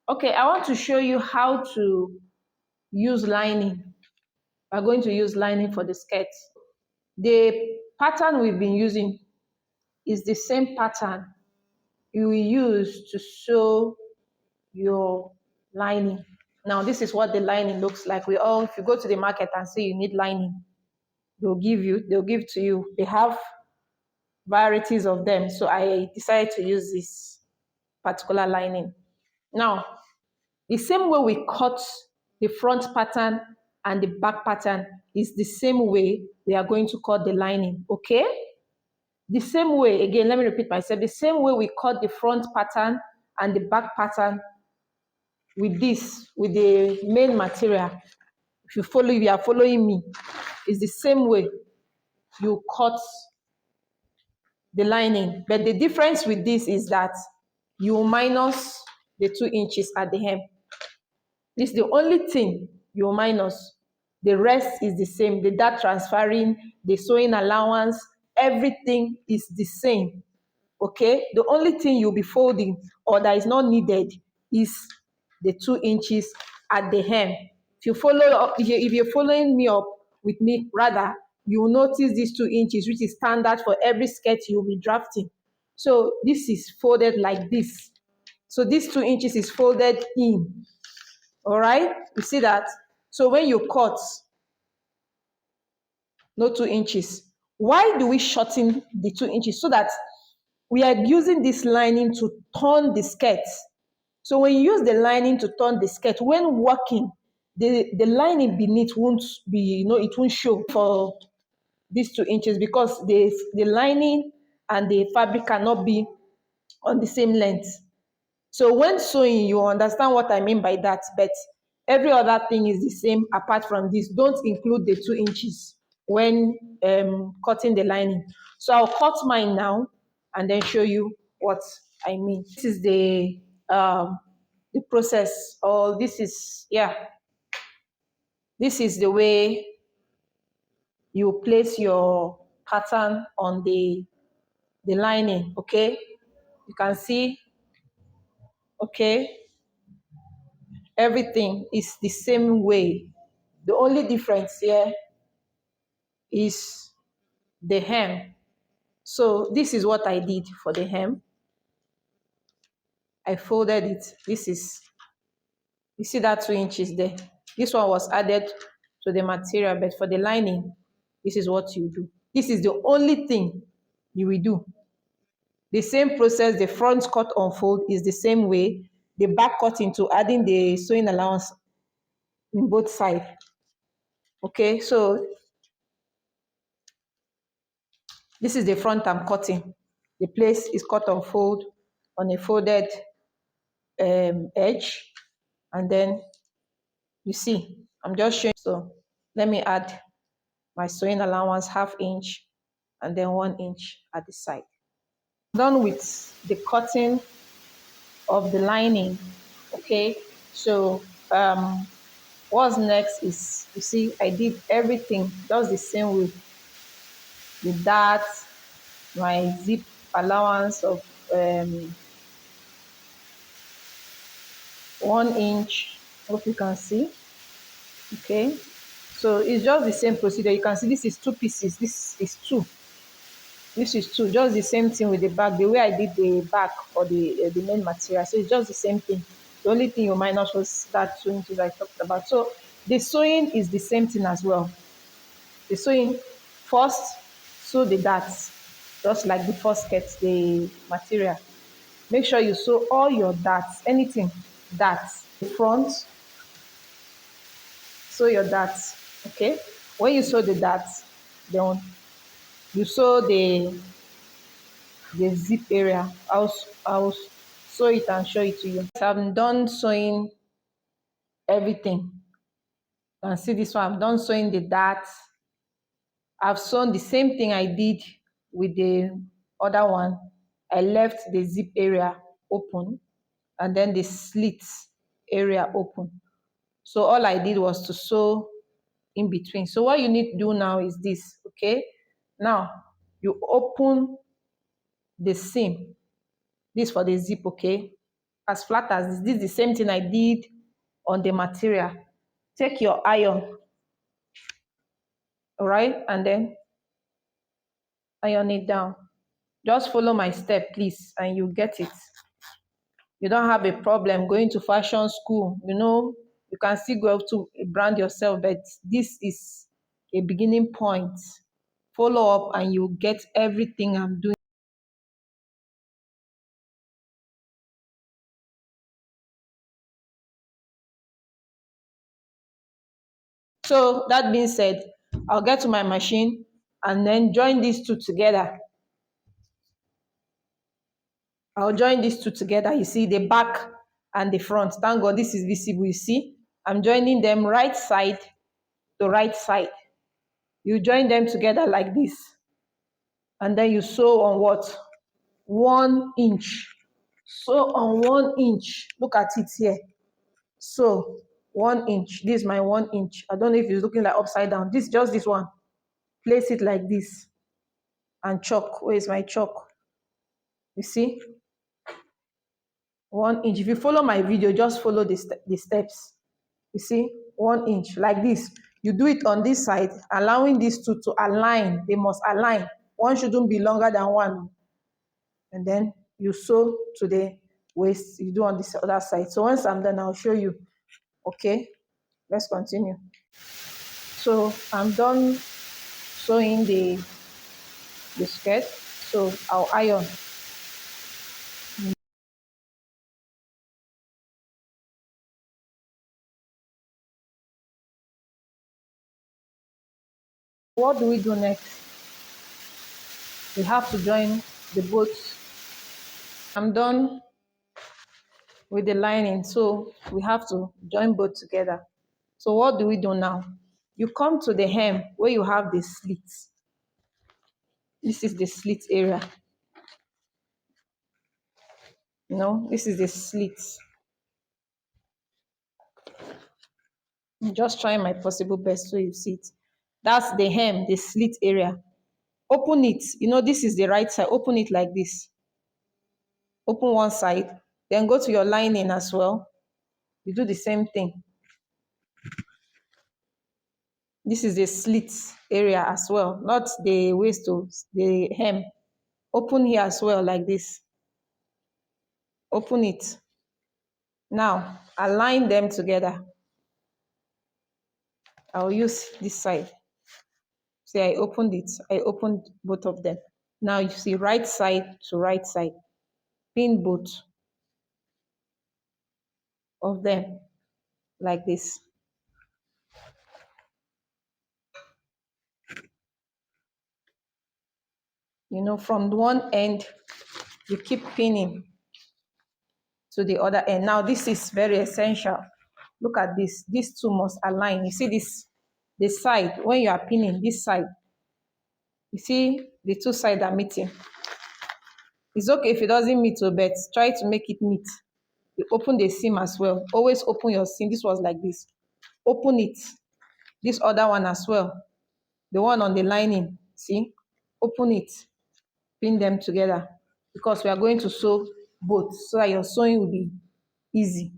Okay, I want to show you how to use lining. We're going to use lining for the skirt. The pattern we've been using is the same pattern you will use to sew your lining. Now, this is what the lining looks like. If you go to the market and say you need lining, they'll give to you. They have varieties of them. So I decided to use this particular lining. Now, the same way we cut the front pattern and the back pattern is the same way we are going to cut the lining, okay? The same way, again, let me repeat myself, the same way we cut the front pattern and the back pattern with the main material. If you are following me, it's the same way you cut the lining. But the difference with this is that you minus the 2 inches at the hem. This is the only thing you minus. The rest is the same. The dart transferring, the sewing allowance, everything is the same. Okay? The only thing you'll be folding or that is not needed is the 2 inches at the hem. If you're following me up with me, rather, you will notice these 2 inches, which is standard for every skirt you'll be drafting. So this is folded like this. So this 2 inches is folded in. All right, you see that? So when you cut, no 2 inches. Why do we shorten the 2 inches? So that we are using this lining to turn the skirt. So when you use the lining to turn the skirt, when working, the lining beneath won't be, it won't show for these 2 inches because the lining and the fabric cannot be on the same length. So when sewing, you understand what I mean by that, but every other thing is the same apart from this. Don't include the 2 inches when cutting the lining. So I'll cut mine now and then show you what I mean. This is the process, or this is the way you place your pattern on the lining, okay? You can see, okay? Everything is the same way. The only difference here is the hem. So this is what I did for the hem. I folded it. You see that 2 inches there. This one was added to the material, but for the lining, this is what you do. This is the only thing you will do. The same process, the front cut unfold is the same way. The back cutting to adding the sewing allowance in both sides. Okay, so this is the front I'm cutting. The place is cut on fold on a folded edge, and then you see I'm just showing. So let me add my sewing allowance 1/2 inch and then 1 inch at the side. Done with the cutting of the lining. Okay, so what's next is, you see, I did everything just the same way. The dart, my zip allowance of 1 inch. Hope you can see. Okay, so it's just the same procedure. You can see this is 2 pieces. This is 2. This is 2. Just the same thing with the back. The way I did the back for the main material. So it's just the same thing. The only thing you minus was that 2 inches I talked about. So the sewing is the same thing as well. The sewing, first sew the darts, just like the first skirt, the material. Make sure you sew all your darts, anything darts. The front, sew your darts, okay? When you sew the darts, then you sew the zip area. I'll sew it and show it to you. I'm done sewing everything. You can see this one. I'm done sewing the darts. I've sewn the same thing I did with the other one. I left the zip area open and then the slits area open. So all I did was to sew in between. So what you need to do now is this, okay? Now you open the seam. This for the zip, okay? as flat as this. This is the same thing I did on the material. Take your iron, all right, and then iron it down. Just follow my step, please, and you get it. You don't have a problem going to fashion school. You can still go to brand yourself, but this is a beginning point. Follow up and you get everything I'm doing. So that being said, I'll get to my machine and then join these two together. I'll join these two together. You see the back and the front. Thank God this is visible. You see, I'm joining them right side to right side. You join them together like this. And then you sew on what? 1 inch. Sew on 1 inch. Look at it here. So 1 inch. This is my 1 inch. I don't know if it's looking like upside down. Just this one. Place it like this. And chalk. Where is my chalk? You see? 1 inch. If you follow my video, just follow the steps. You see? 1 inch. Like this. You do it on this side, allowing these two to align. They must align. One shouldn't be longer than one. And then you sew to the waist. You do on this other side. So once I'm done, I'll show you. Okay? Let's continue. So I'm done sewing the skirt. So I'll iron. What do we do next? We have to join the both. I'm done with the lining, so we have to join both together. So what do we do now? You come to the hem where you have the slits. This is the slit area. This is the slits. I'm just trying my possible best so you see it. That's the hem, the slit area. Open it. This is the right side. Open it like this. Open one side. Then go to your lining as well. You do the same thing. This is the slit area as well, not the waist to the hem. Open here as well like this. Open it. Now, align them together. I'll use this side. See, I opened it. I opened both of them. Now you see right side to right side. Pin both of them like this. From one end, you keep pinning to the other end. Now, this is very essential. Look at this. These two must align. You see this side, when you are pinning this side, you see the two sides are meeting. It's okay if it doesn't meet, but try to make it meet. You open the seam as well. Always open your seam. This was like this. Open it. This other one as well. The one on the lining. See? Open it. Pin them together. Because we are going to sew both so that your sewing will be easy.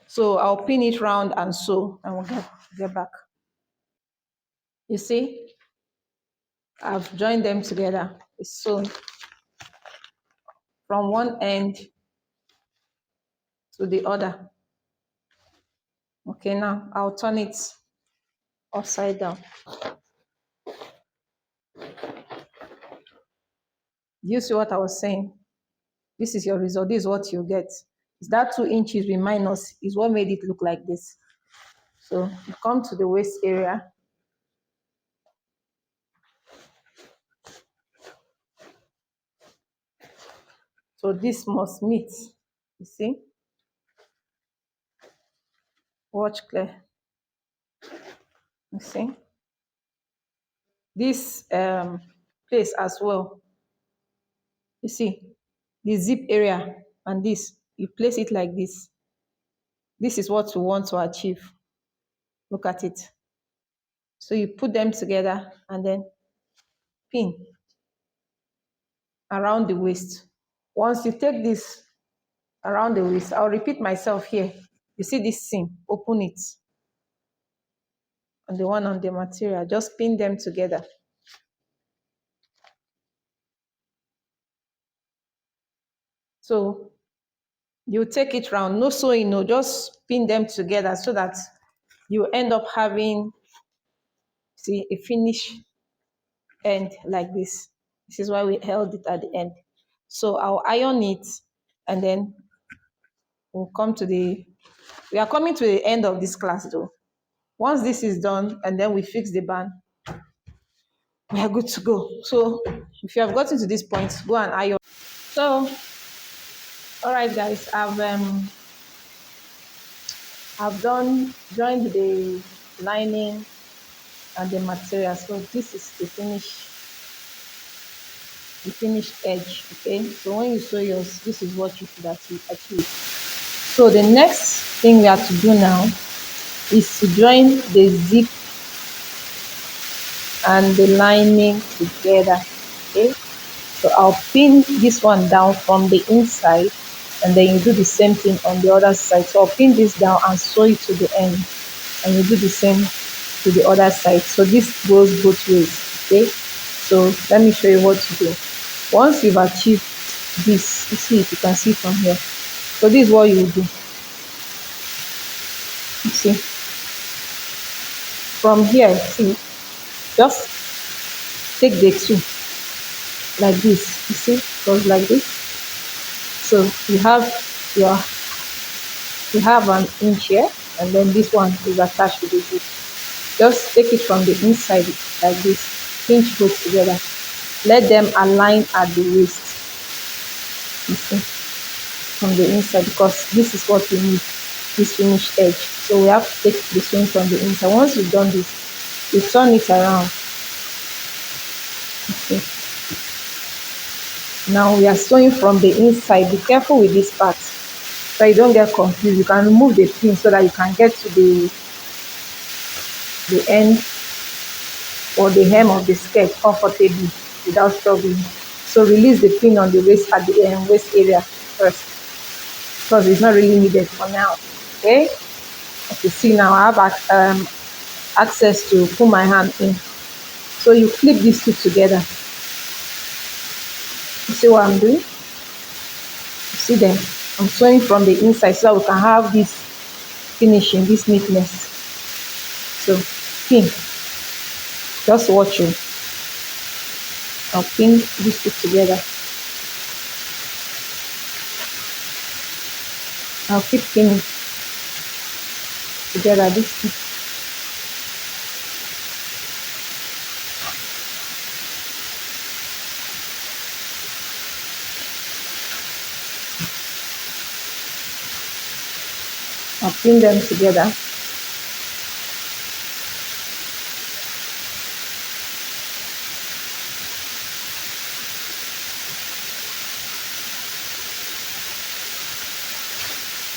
So I'll pin it round and sew and we'll get back. You see? I've joined them together. It's sewn from one end to the other. Okay, now I'll turn it upside down. You see what I was saying? This is your result. This is what you get. Is that 2 inches with minus is what made it look like this. So you come to the waist area. So this must meet. You see? Watch clear. You see? This place as well. You see? The zip area and this. You place it like this. This is what you want to achieve. Look at it. So you put them together and then pin. around the waist. Once you take this around the waist, I'll repeat myself here. You see this seam, open it. And the one on the material, just pin them together. So you take it round, no sewing, no, just pin them together so that you end up having, see, a finish end like this. This is why we held it at the end. So I'll iron it, and then we'll come to we are coming to the end of this class though. Once this is done and then we fix the band, we are good to go. So if you have gotten to this point, go and iron. So, all right guys, I've done joined the lining and the material. So this is the finished edge. Okay, so when you sew yours, this is what you should achieve. So the next thing we have to do now is to join the zip and the lining together. Okay, so I'll pin this one down from the inside, and then you do the same thing on the other side. So I'll pin this down and sew it to the end, and you do the same to the other side. So this goes both ways. Okay, so let me show you what to do. Once you've achieved this, you see, if you can see from here, so this is what you will do. You see, from here, see, just take the two like this. You see, goes like this. So you have an inch here, and then this one is attached to the zip. Just take it from the inside like this, pinch both together, let them align at the waist. You see, from the inside, because this is what we need, this finished edge. So we have to take the seam from the inside. Once you've done this, you turn it around. Okay, now we are sewing from the inside. Be careful with this part so you don't get confused. You can remove the pin so that you can get to the end or the hem of the skirt comfortably without struggling. So release the pin on the waist at the waist area first, because it's not really needed for now. Okay, as you see now, I have access to put my hand in. So you clip these two together. You see what I'm doing? You see them? I'm sewing from the inside so we can have this finishing, this neatness. So pin. Just watch it. I'll pin these two together. I'll keep pinning together these two. I'll pin them together.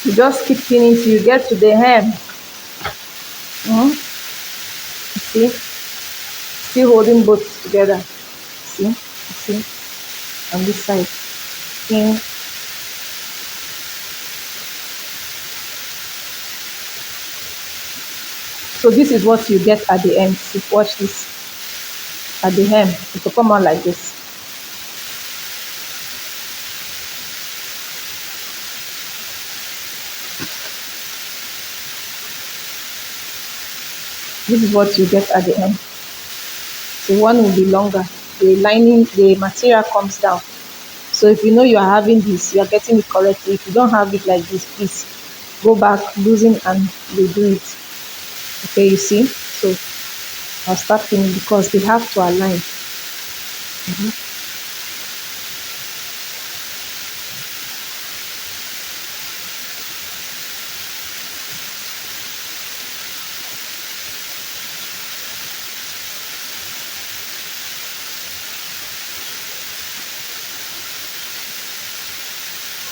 You just keep pinning till you get to the hem. You see? Still holding both together. See? You see? On this side. Pin. So this is what you get at the end. So watch this. At the hem, it will come out like this. This is what you get at the end. So one will be longer. The lining, the material comes down. So if you know you are having this, you are getting it correctly. If you don't have it like this, please go back, loosen, and redo it. Okay, you see? So I'll start pinning because they have to align.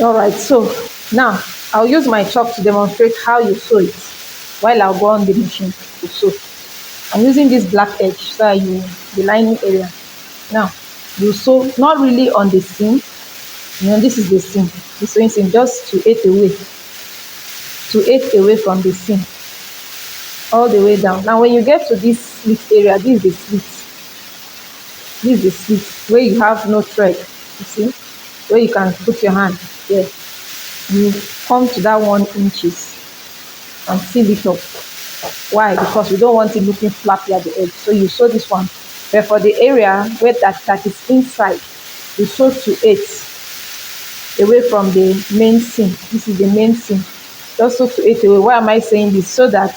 All right, so now I'll use my chalk to demonstrate how you sew it while I'll go on the machine to sew. I'm using this black edge so the lining area. Now You sew not really on the seam. This is the seam, the sewing seam, just to 8 away from the seam, all the way down. Now when you get to this slit area, this is the slit where you have no thread, you see, where you can put your hand there. You come to that 1 inches and seal it up. Why? Because we don't want it looking flappy at the edge. So you sew this one. But for the area where that is inside, you sew to 8 away from the main seam. This is the main seam. Just sew to 8 away. Why am I saying this? So that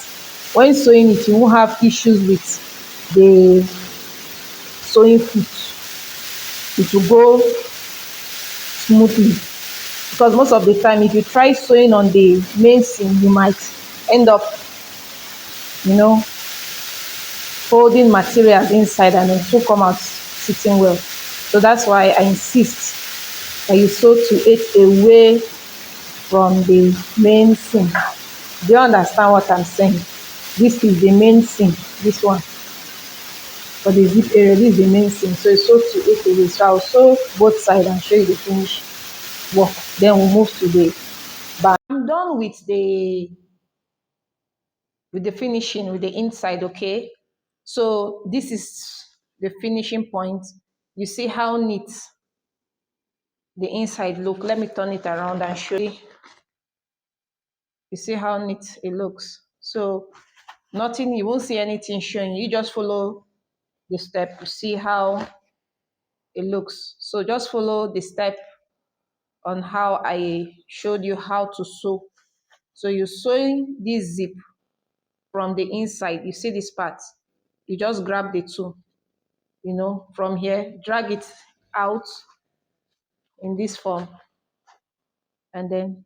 when sewing it, you won't have issues with the sewing foot. It will go smoothly. Because most of the time, if you try sewing on the main seam, you might end up, folding materials inside and then still come out sitting well. So that's why I insist that you sew to 8 away from the main seam. Do you understand what I'm saying? This is the main seam, this one. For the zip area, this is the main seam. So you sew to 8 away. So I'll sew both sides and show you the finish work. Then we'll move to the back. I'm done with the finishing, with the inside, okay? So this is the finishing point. You see how neat the inside look. Let me turn it around and show you. You see how neat it looks. So nothing, you won't see anything showing. You just follow the step to see how it looks. So just follow the step on how I showed you how to sew. So you're sewing this zip from the inside. You see this part. You just grab the two, from here, drag it out in this form, and then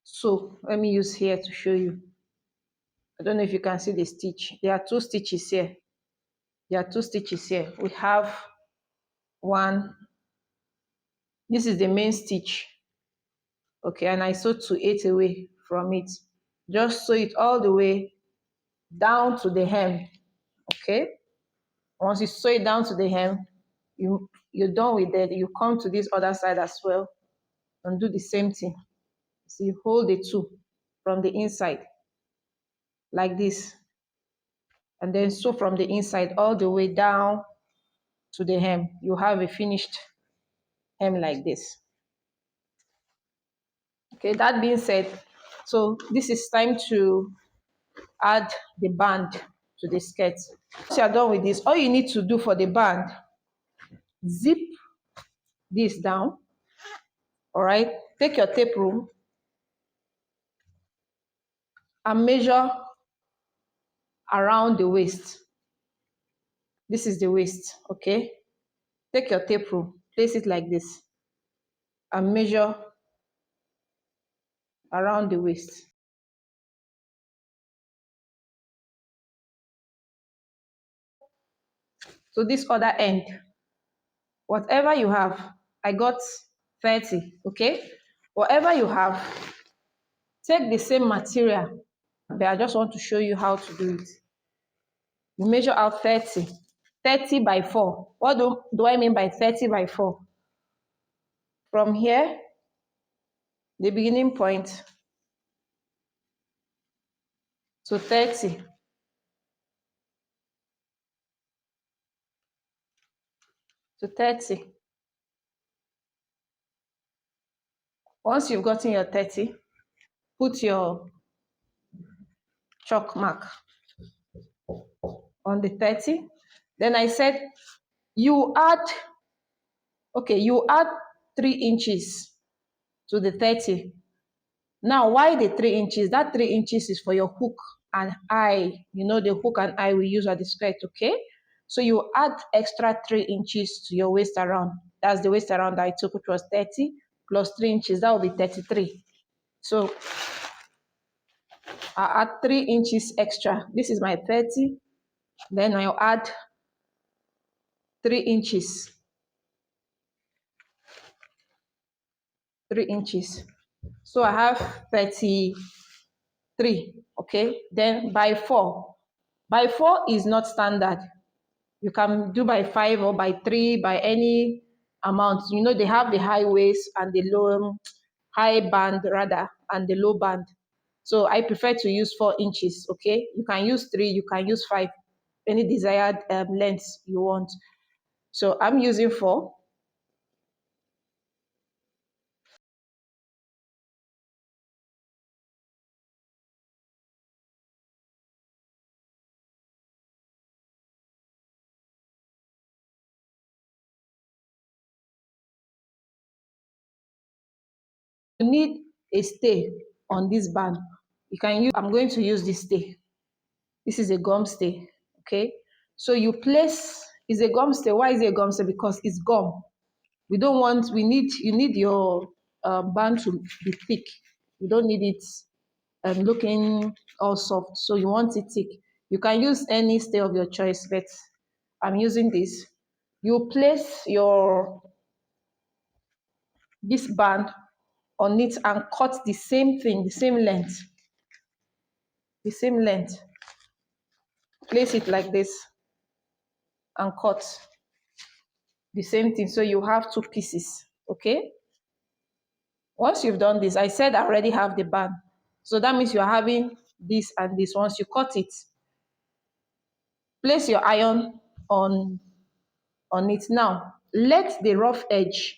sew. Let me use here to show you. I don't know if you can see the stitch. There are 2 stitches here. We have one. This is the main stitch. Okay, and I sew to 8 away from it. Just sew it all the way down to the hem. Okay. Once you sew it down to the hem, you're done with that. You come to this other side as well and do the same thing. So you hold the two from the inside like this, and then sew from the inside all the way down to the hem. You have a finished hem like this. Okay, that being said, so this is time to add the band to the skirt. Once you are done with this, all you need to do for the band, zip this down. All right, take your tape rule and measure around the waist. This is the waist. Okay, take your tape rule, place it like this, and measure around the waist. So this other end, whatever you have, I got 30. Okay, whatever you have, take the same material, but I just want to show you how to do it. You measure out 30 by 4. What do I mean by 30 by 4? From here, the beginning point, to 30. To 30. Once you've gotten your 30, put your chalk mark on the 30. Then I said you add 3 inches to the 30. Now, why the 3 inches? That 3 inches is for your hook and eye. The hook and eye we use at the skirt, okay? So you add extra 3 inches to your waist around. That's the waist around that I took, which was 30 plus 3 inches. That will be 33. So I add 3 inches extra. This is my 30. Then I'll add 3 inches. 3 inches. So I have 33. Okay. Then by 4. By 4 is not standard. You can do by 5 or by 3, by any amount. You know, they have the high waist and the low, high band rather, and the low band. So I prefer to use 4 inches, okay? You can use 3, you can use 5, any desired length you want. So I'm using 4. You need a stay on this band. You can use, I'm going to use this stay. This is a gum stay, okay? So you place, is a gum stay. Why is it a gum stay? Because it's gum. We don't want, you need your band to be thick. You don't need it looking all soft. So you want it thick. You can use any stay of your choice, but I'm using this. You place this band on it and cut the same thing, the same length. The same length. Place it like this and cut the same thing. So you have 2 pieces, okay? Once you've done this, I said I already have the band. So that means you're having this and this. Once you cut it, place your iron on it. Now, let the rough edge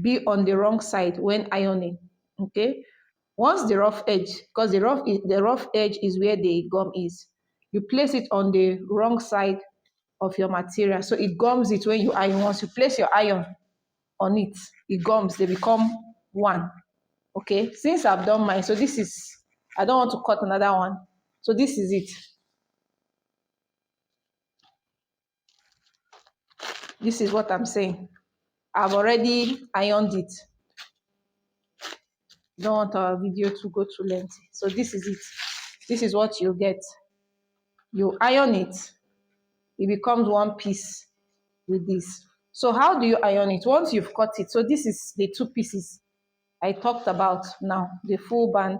be on the wrong side when ironing, okay? Once the rough edge, because the rough edge is where the gum is, you place it on the wrong side of your material. So it gums it when you iron. Once you place your iron on it, it gums, they become one. Okay, since I've done mine, so this is, I don't want to cut another one. So this is it. This is what I'm saying. I've already ironed it. Don't want our video to go too lengthy. So this is it. This is what you get. You iron it. It becomes one piece with this. So how do you iron it? Once you've cut it, so this is the 2 pieces I talked about now, the full band.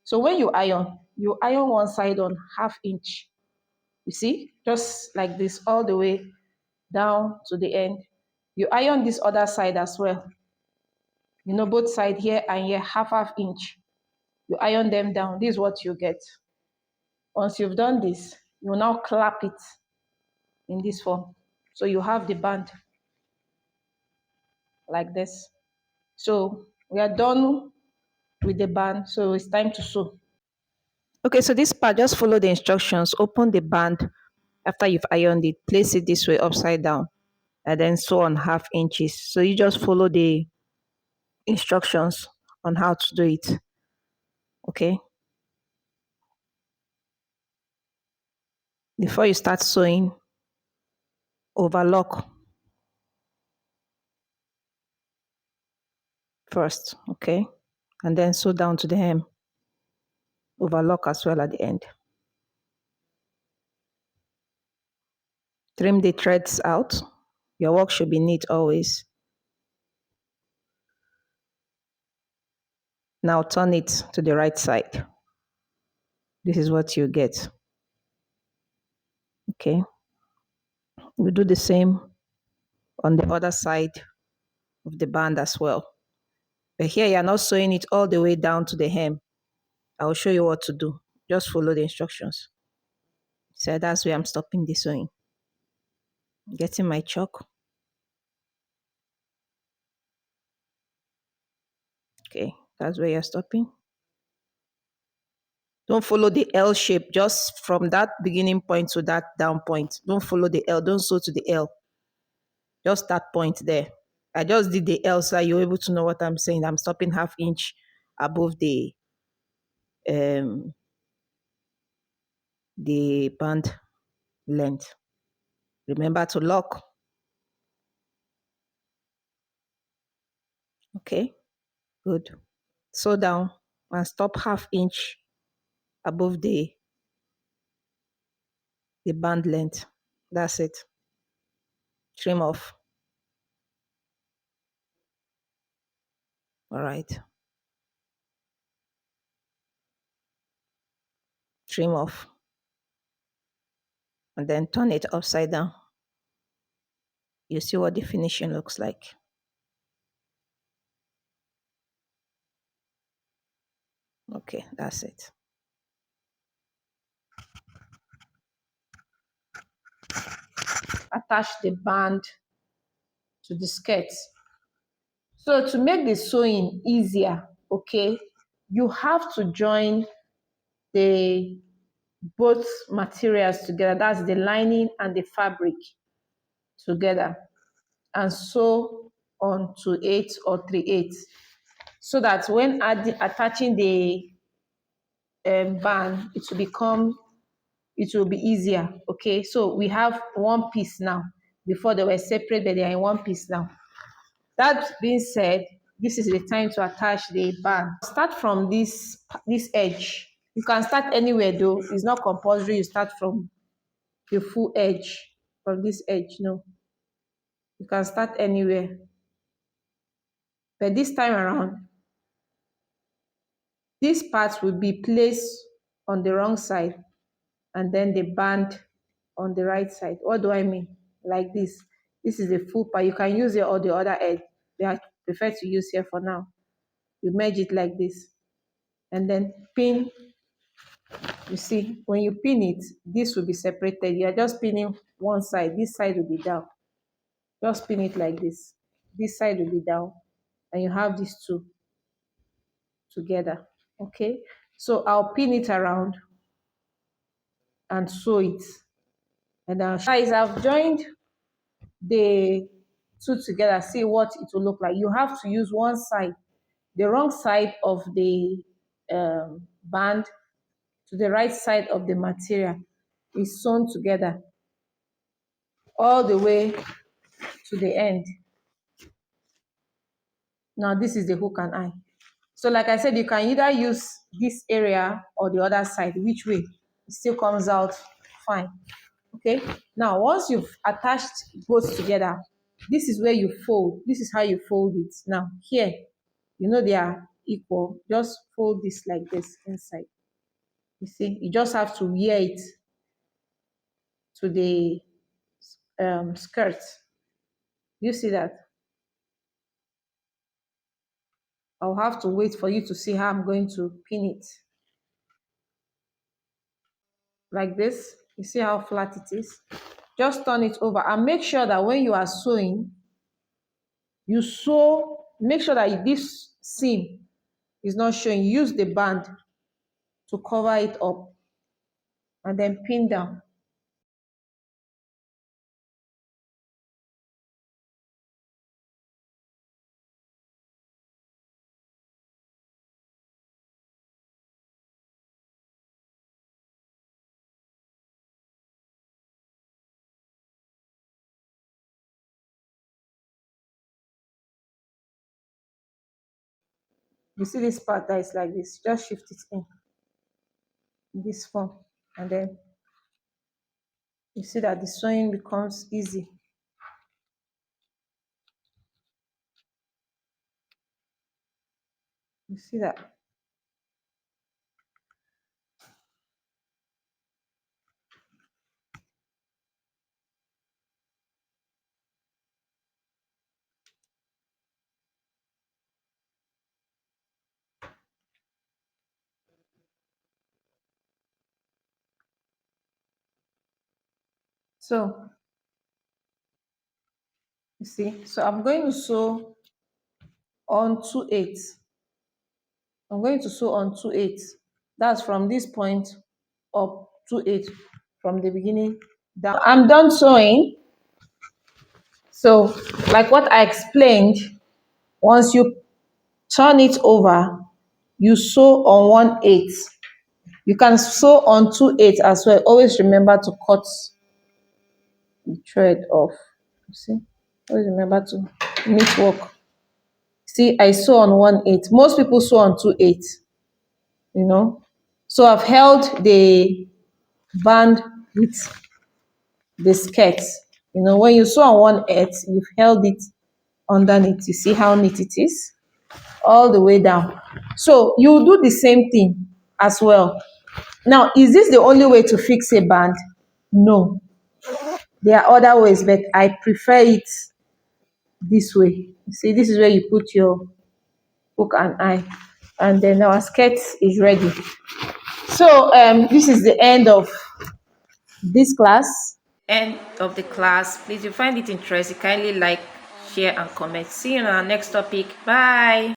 So when you iron one side on 1/2 inch. You see, just like this all the way down to the end. You iron this other side as well. You know, both side here and here, 1/2 inch. You iron them down. This is what you get. Once you've done this, you will now clap it in this form. So you have the band like this. So we are done with the band. So it's time to sew. Okay, so this part, just follow the instructions. Open the band after you've ironed it. Place it this way upside down and then sew on 1/2 inches. So you just follow the instructions on how to do it. Okay. Before you start sewing, overlock first, okay, and then sew down to the hem. Overlock as well at the end. Trim the threads out. Your work should be neat always. Now turn it to the right side. This is what you get. Okay. We do the same on the other side of the band as well. But here you're not sewing it all the way down to the hem. I will show you what to do. Just follow the instructions. So that's where I'm stopping the sewing. Getting my chalk. Okay, that's where you're stopping. Don't follow the L shape, just from that beginning point to that down point. Don't follow the L, don't sew to the L. Just that point there. I just did the L so you're able to know what I'm saying. I'm stopping 1/2 inch above the band length. Remember to lock. Okay, good. Sew down and stop 1/2 inch above the band length. That's it. Trim off. All right. Trim off. and then turn it upside down. You see what the finishing looks like. Okay, that's it. Attach the band to the skirt. So to make the sewing easier, okay, you have to join the both materials together. That's the lining and the fabric together, and sew on 2/8 or 3/8, so that when attaching the band, it will be easier. Okay, so we have one piece now. Before they were separate, but they are in one piece now. That being said, this is the time to attach the band. Start from this edge. You can start anywhere though. It's not compulsory you start from the full edge, from this edge. No, you can start anywhere. But this time around, this part will be placed on the wrong side, and then the band on the right side. What do I mean? Like this. This is the full part. You can use it or the other edge. I prefer to use here for now. You merge it like this, and then pin. You see, when you pin it, this will be separated. You are just pinning one side. This side will be down. Just pin it like this. This side will be down, and you have these two together. Okay, so I'll pin it around and sew it. And now, guys, I've joined the two together. See what it will look like. You have to use one side, the wrong side of the band to the right side of the material is sewn together all the way to the end. Now this is the hook and eye. So like I said, you can either use this area or the other side. Which way, it still comes out fine. Okay, now once you've attached both together, this is where you fold. This is how you fold it. Now here, you know they are equal. Just fold this like this inside. You see, you just have to wear it to the skirt. You see that? I'll have to wait for you to see how I'm going to pin it. Like this. You see how flat it is? Just turn it over and make sure that when you are sewing, you sew, make sure that this seam is not showing. Use the band to cover it up and then pin down. You see this part that is like this, just shift it in this form, and then you see that the sewing becomes easy. You see that? So you see, so I'm going to sew on 2/8. I'm going to sew on 2/8. That's from this point up 2/8 from the beginning down. I'm done sewing. So like what I explained, once you turn it over, you sew on 1/8. You can sew on 2/8 as well. Always remember to cut the thread off. You see, always remember to knit work. See, I sew on 1/8. Most people sew on 2/8. You know, so I've held the band with the skirt. You know, when you sew on 1/8, you've held it underneath. You see how neat it is, all the way down. So you do the same thing as well. Now, is this the only way to fix a band? No. There are other ways, but I prefer it this way. See, this is where you put your hook and eye, and then our skirt is ready. So this is the end of this class. End of the class. Please, if you find it interesting, kindly like, share, and comment. See you on our next topic. Bye.